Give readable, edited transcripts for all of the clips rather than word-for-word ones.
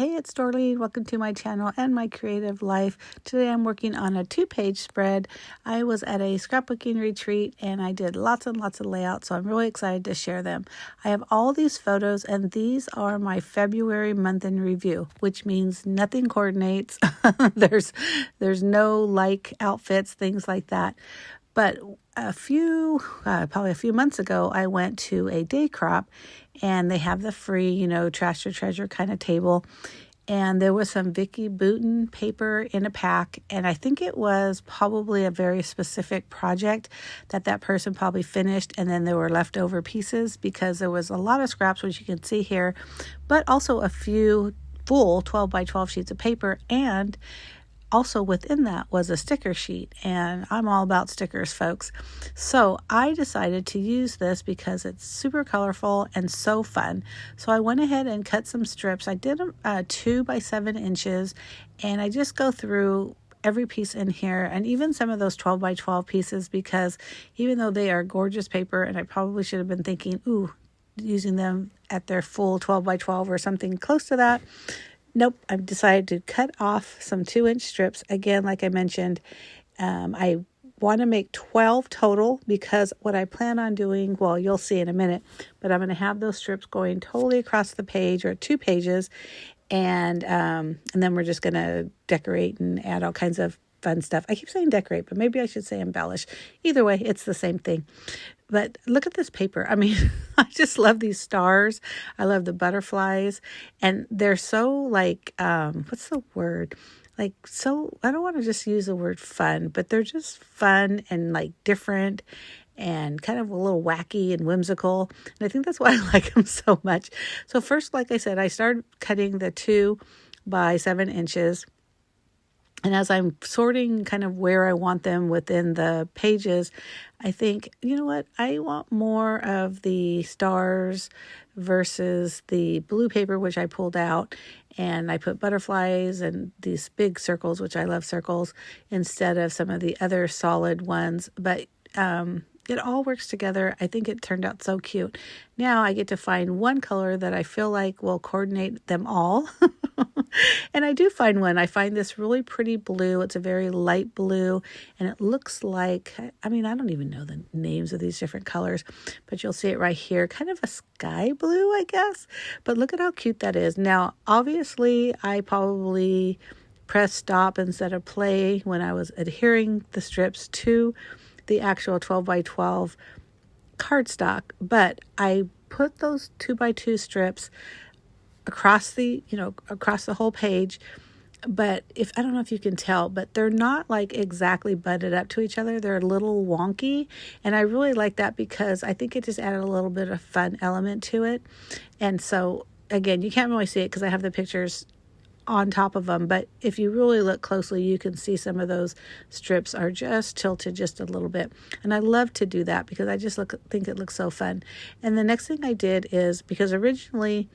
Hey, it's Dorleen. Welcome to my channel and my creative life. Today I'm working on a 2-page spread. I was at a scrapbooking retreat and I did lots and lots of layouts, so I'm really excited to share them. I have all these photos and these are my February month in review, which means nothing coordinates. There's no like outfits, things like that. But probably a few months ago, I went to a day crop and they have the free, trash to treasure kind of table. And there was some Vicky Boutin paper in a pack. And I think it was probably a very specific project that person probably finished. And then there were leftover pieces because there was a lot of scraps, which you can see here, but also a few full 12 by 12 sheets of paper. And also within that was a sticker sheet, and I'm all about stickers, folks. So I decided to use this because it's super colorful and so fun. So I went ahead and cut some strips. I did 2 by 7 inches, and I just go through every piece in here and even some of those 12 by 12 pieces, because even though they are gorgeous paper, and I probably should have been thinking, using them at their full 12 by 12 or something close to that. Nope, I've decided to cut off some 2-inch strips. Again, like I mentioned, I want to make 12 total because what I plan on doing, well, you'll see in a minute, but I'm going to have those strips going totally across the page or 2 pages. And then we're just going to decorate and add all kinds of fun stuff. I keep saying decorate, but maybe I should say embellish. Either way, it's the same thing. But look at this paper. I mean, I just love these stars. I love the butterflies. And they're so like, what's the word? Like, so, I don't want to just use the word fun, but they're just fun and like different and kind of a little wacky and whimsical. And I think that's why I like them so much. So first, like I said, I started cutting the 2 by 7 inches. And as I'm sorting kind of where I want them within the pages, I think, you know what? I want more of the stars versus the blue paper, which I pulled out. And I put butterflies and these big circles, which I love circles, instead of some of the other solid ones. But it all works together. I think it turned out so cute. Now I get to find one color that I feel like will coordinate them all. And I do find one. I find this really pretty blue. It's a very light blue, and it looks like, I don't even know the names of these different colors, but you'll see it right here. Kind of a sky blue, I guess. But look at how cute that is. Now, obviously, I probably pressed stop instead of play when I was adhering the strips to the actual 12 by 12 cardstock, but I put those 2 by 2 strips across the whole page. But I don't know if you can tell, but they're not like exactly butted up to each other. They're a little wonky. And I really like that because I think it just added a little bit of fun element to it. And so again, you can't really see it because I have the pictures on top of them, but if you really look closely, you can see some of those strips are just tilted just a little bit. And I love to do that because I just think it looks so fun. And the next thing I did is, because originally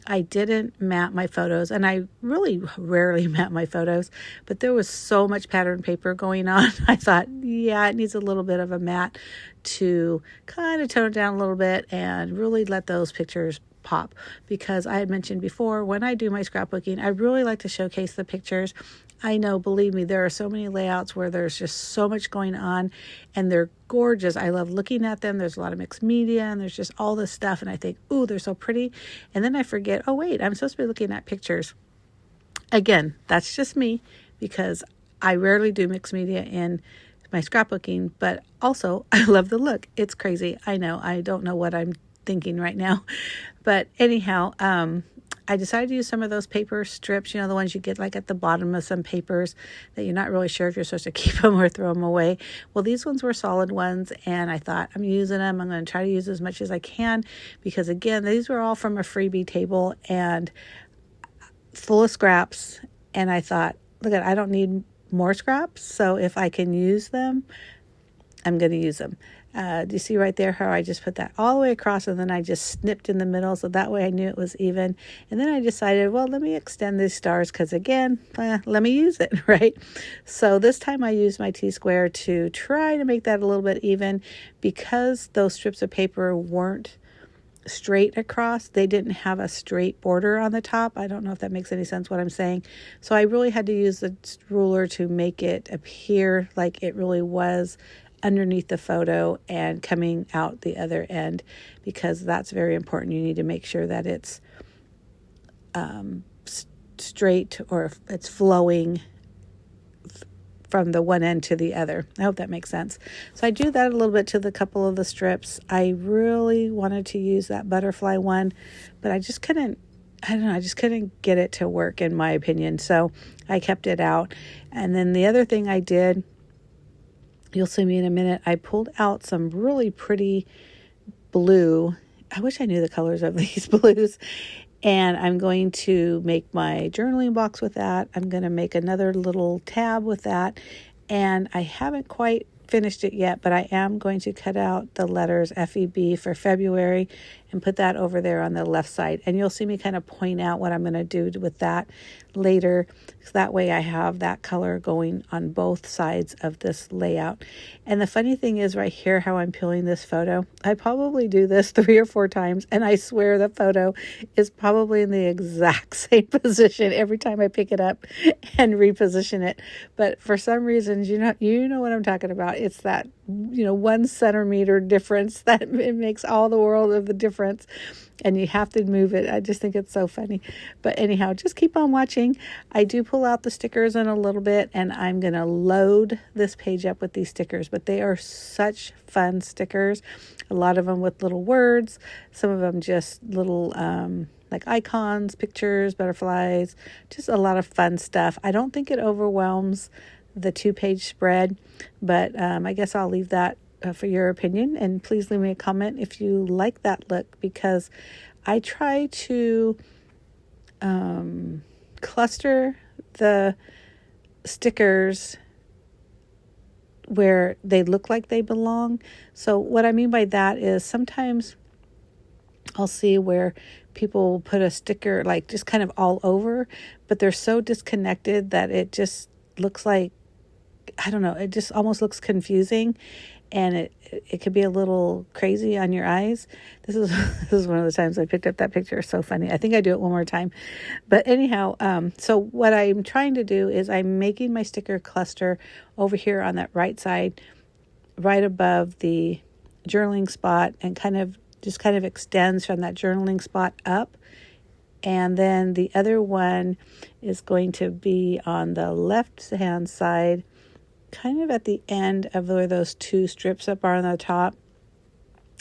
I didn't mat my photos, and I really rarely mat my photos, but there was so much pattern paper going on. I thought, yeah, it needs a little bit of a mat to kind of tone it down a little bit and really let those pictures pop. Because I had mentioned before, when I do my scrapbooking, I really like to showcase the pictures. I know, believe me, there are so many layouts where there's just so much going on and they're gorgeous. I love looking at them. There's a lot of mixed media and there's just all this stuff. And I think, ooh, they're so pretty. And then I forget, oh, wait, I'm supposed to be looking at pictures. Again, that's just me because I rarely do mixed media in my scrapbooking, but also I love the look. It's crazy. I know. I don't know what I'm thinking right now. But anyhow, I decided to use some of those paper strips, the ones you get like at the bottom of some papers that you're not really sure if you're supposed to keep them or throw them away. Well, these ones were solid ones, and I thought, I'm using them. I'm going to try to use as much as I can because, again, these were all from a freebie table and full of scraps. And I thought, look, I don't need more scraps, so if I can use them, I'm going to use them. Do you see right there how I just put that all the way across and then I just snipped in the middle so that way I knew it was even. And then I decided, well, let me extend these stars because, again, let me use it, right? So this time I used my T-square to try to make that a little bit even because those strips of paper weren't straight across. They didn't have a straight border on the top. I don't know if that makes any sense what I'm saying. So I really had to use the ruler to make it appear like it really was underneath the photo and coming out the other end, because that's very important. You need to make sure that it's straight, or it's flowing from the one end to the other. I hope that makes sense. So I do that a little bit to the couple of the strips. I really wanted to use that butterfly one, but I just couldn't get it to work, in my opinion. So I kept it out. And then the other thing I did, you'll see me in a minute, I pulled out some really pretty blue. I wish I knew the colors of these blues. And I'm going to make my journaling box with that. I'm going to make another little tab with that. And I haven't quite finished it yet, but I am going to cut out the letters FEB for February and put that over there on the left side. And you'll see me kind of point out what I'm going to do with that later. So that way I have that color going on both sides of this layout. And the funny thing is right here, how I'm peeling this photo, I probably do this 3 or 4 times, and I swear the photo is probably in the exact same position every time I pick it up and reposition it. But for some reason, you know what I'm talking about. It's that 1 centimeter difference that it makes all the world of the difference, and you have to move it. I just think it's so funny. But anyhow, just keep on watching. I do pull out the stickers in a little bit, and I'm going to load this page up with these stickers, but they are such fun stickers. A lot of them with little words, some of them just little like icons, pictures, butterflies, just a lot of fun stuff. I don't think it overwhelms the 2-page spread, but I guess I'll leave that for your opinion, and please leave me a comment if you like that look, because I try to cluster the stickers where they look like they belong. So what I mean by that is sometimes I'll see where people will put a sticker like just kind of all over, but they're so disconnected that it just looks like, I don't know, it just almost looks confusing, and it could be a little crazy on your eyes. This is one of the times I picked up that picture. It's so funny. I think I do it one more time. But anyhow, so what I'm trying to do is I'm making my sticker cluster over here on that right side, right above the journaling spot, and kind of extends from that journaling spot up. And then the other one is going to be on the left-hand side, kind of at the end of where those 2 strips up are on the top.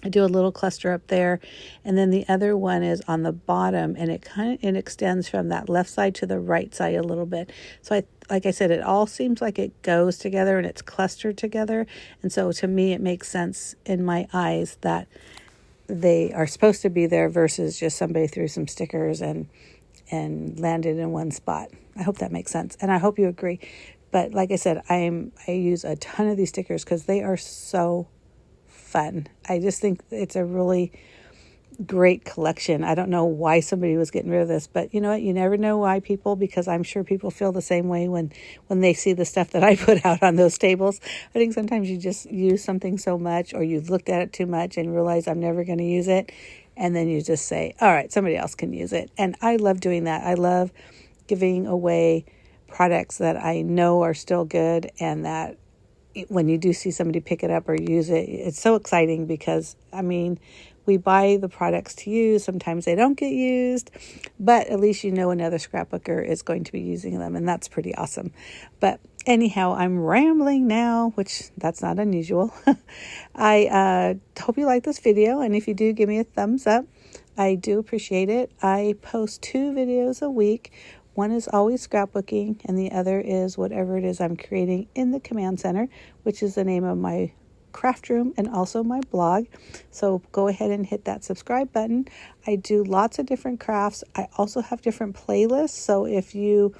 I do a little cluster up there, and then the other one is on the bottom, and it extends from that left side to the right side a little bit. So like I said, it all seems like it goes together and it's clustered together, and so to me it makes sense in my eyes that they are supposed to be there versus just somebody threw some stickers and landed in one spot. I hope that makes sense, and I hope you agree. But like I said, I use a ton of these stickers because they are so fun. I just think it's a really great collection. I don't know why somebody was getting rid of this, but you know what? You never know why people, because I'm sure people feel the same way when they see the stuff that I put out on those tables. I think sometimes you just use something so much, or you've looked at it too much and realize I'm never going to use it. And then you just say, all right, somebody else can use it. And I love doing that. I love giving away products that I know are still good, and that when you do see somebody pick it up or use it, it's so exciting because, I mean, we buy the products to use. Sometimes they don't get used, but at least you know another scrapbooker is going to be using them, and that's pretty awesome. But anyhow, I'm rambling now, which that's not unusual. I hope you like this video, and if you do, give me a thumbs up. I do appreciate it. I post 2 videos a week. One is always scrapbooking, and the other is whatever it is I'm creating in the Command Center, which is the name of my craft room and also my blog. So go ahead and hit that subscribe button. I do lots of different crafts. I also have different playlists. So if you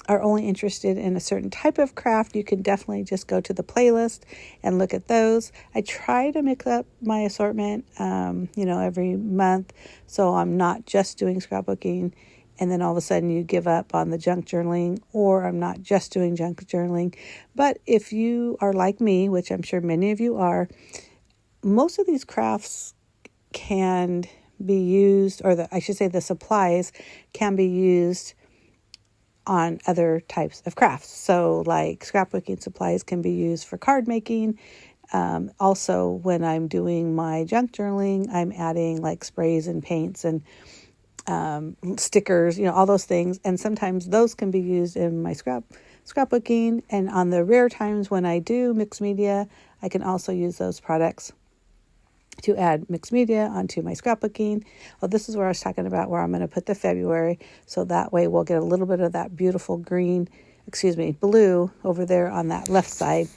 are only interested in a certain type of craft, you can definitely just go to the playlist and look at those. I try to mix up my assortment, every month. So I'm not just doing scrapbooking and then all of a sudden you give up on the junk journaling, or I'm not just doing junk journaling. But if you are like me, which I'm sure many of you are, most of these crafts can be used, or I should say the supplies can be used on other types of crafts. So like scrapbooking supplies can be used for card making. Also, when I'm doing my junk journaling, I'm adding like sprays and paints and stickers, all those things. And sometimes those can be used in my scrapbooking. And on the rare times when I do mixed media, I can also use those products to add mixed media onto my scrapbooking. Well, this is where I was talking about where I'm going to put the February. So that way we'll get a little bit of that beautiful blue over there on that left side.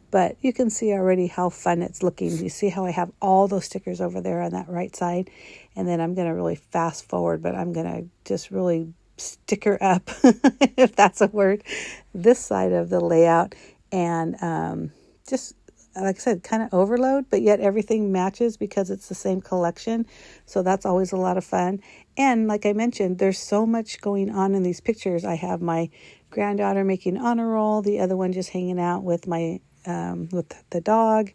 But you can see already how fun it's looking. You see how I have all those stickers over there on that right side. And then I'm going to really fast forward, but I'm going to just really sticker up, if that's a word, this side of the layout. And just, like I said, kind of overload, but yet everything matches because it's the same collection. So that's always a lot of fun. And like I mentioned, there's so much going on in these pictures. I have my granddaughter making honor roll, the other one just hanging out with with the dog.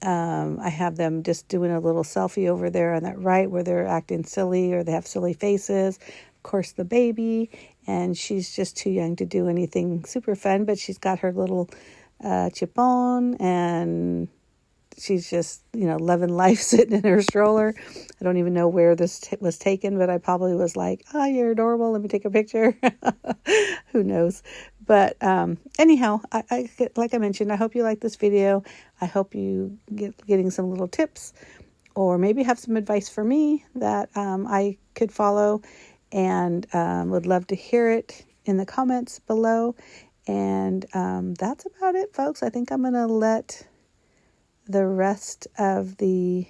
I have them just doing a little selfie over there on that right where they're acting silly or they have silly faces. Of course, the baby, and she's just too young to do anything super fun, but she's got her little chip on, and she's just, loving life sitting in her stroller. I don't even know where this was taken, but I probably was like, oh, you're adorable. Let me take a picture. Who knows? But anyhow, I like I mentioned, I hope you like this video. I hope you getting some little tips, or maybe have some advice for me that I could follow, and would love to hear it in the comments below. And that's about it, folks. I think I'm going to let the rest of the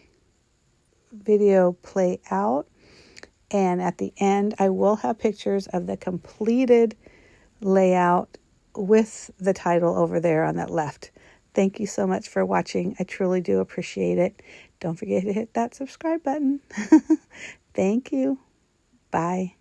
video play out. And at the end, I will have pictures of the completed layout with the title over there on that left. Thank you so much for watching. I truly do appreciate it. Don't forget to hit that subscribe button. Thank you. Bye.